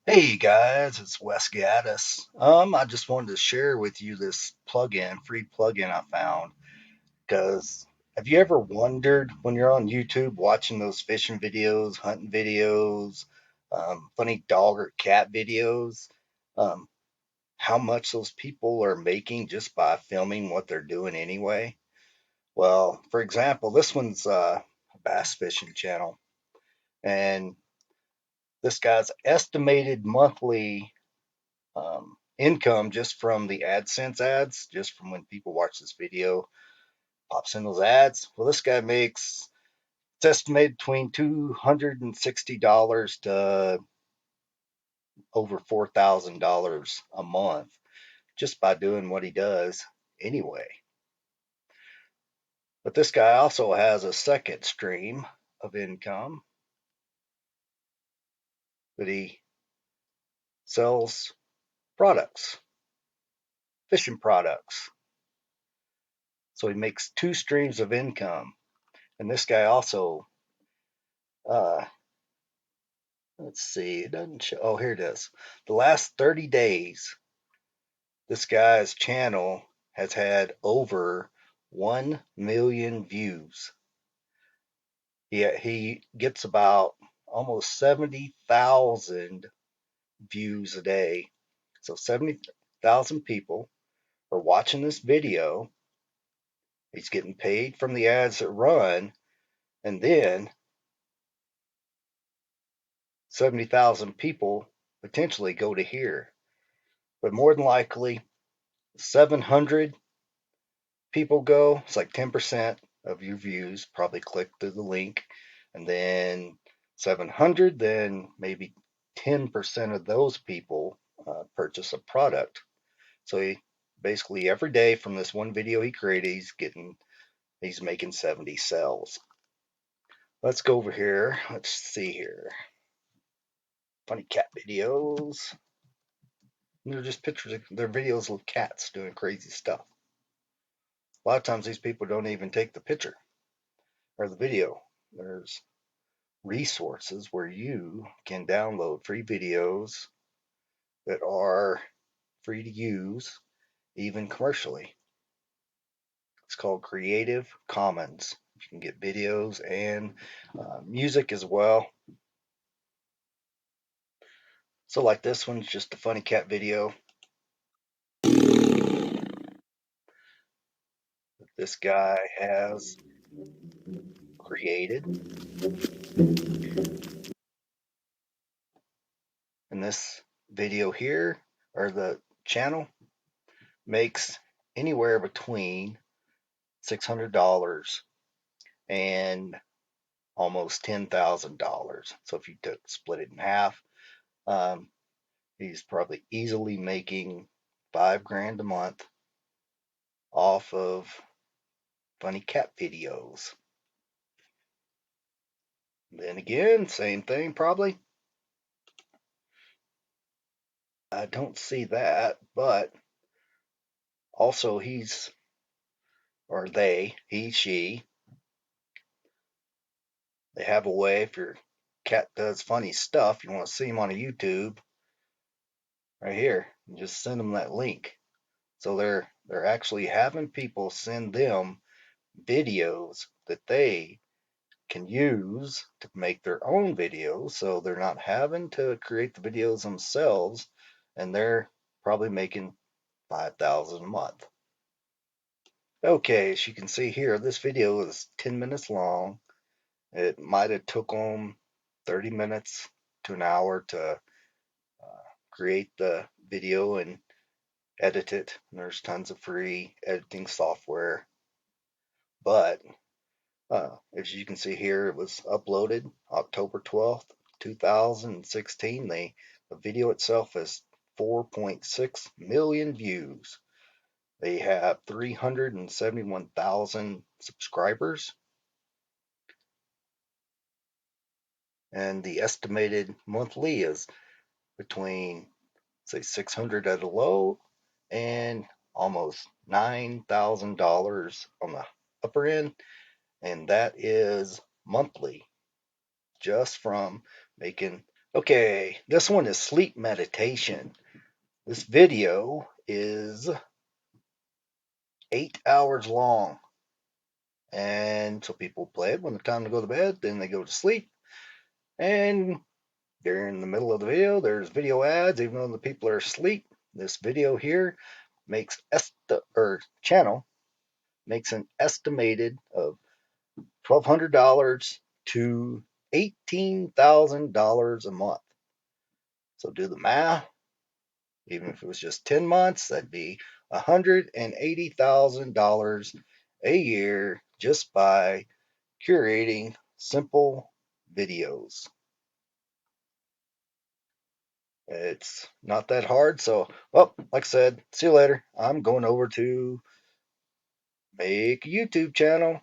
Hey guys, it's Wes Gaddis. I just wanted to share with you this free plugin I found. Because have you ever wondered when you're on YouTube watching those fishing videos, hunting videos, funny dog or cat videos, um, how much those people are making just by filming what they're doing anyway? Well, for example, this one's a bass fishing channel, and this guy's estimated monthly income just from the AdSense ads, just from when people watch this video, pops in those ads. Well, this guy makes it's estimated between $260 to over $4,000 a month just by doing what he does anyway. But this guy also has a second stream of income that he sells products, fishing products. So he makes two streams of income. And this guy also uh, let's see. It doesn't show. Oh, here it is. The last 30 days, this guy's channel has had over 1 million views. He gets about almost 70,000 views a day. So 70,000 people are watching this video. He's getting paid from the ads that run. And then 70,000 people potentially go to here. But more than likely, 700 people go, it's like 10% of your views probably click through the link, and then 700, then maybe 10% of those people purchase a product. So he basically every day from this one video he created, he's making 70 sales. Let's go over here. Let's see here. Funny cat videos. They're just pictures of their videos with cats doing crazy stuff. A lot of times these people don't even take the picture or the video. There's resources where you can download free videos that are free to use, even commercially. It's called Creative Commons. You can get videos and music as well. So, like this one's just a funny cat video that this guy has created. And this video here, or the channel, makes anywhere between $600 and almost $10,000. So if you split it in half, um, he's probably easily making 5 grand a month off of funny cat videos. Then again, same thing probably. I don't see that, but also or he, she, they have a way if your cat does funny stuff, you want to see him on a YouTube, right here, you just send them that link. So they're actually having people send them videos that they can use to make their own videos, so they're not having to create the videos themselves, and they're probably making 5,000 a month. Okay, as you can see here, this video is 10 minutes long. It might have took them 30 minutes to an hour to create the video and edit it. And there's tons of free editing software, but as you can see here, it was uploaded October 12th, 2016. The video itself has 4.6 million views. They have 371,000 subscribers, and the estimated monthly is between, say, 600 at a low and almost $9,000 on the upper end, and that is monthly just from making Okay, this one is sleep meditation. This video is 8 hours long. And so people play it when it's time to go to bed, then they go to sleep. And during the middle of the video, there's video ads, even though the people are asleep. This video here makes or channel makes an estimated of $1,200 to $18,000 a month. So do the math. Even if it was just 10 months, that'd be $180,000 a year just by curating simple videos. It's not that hard. So, well, like I said, see you later. I'm going over to make a YouTube channel.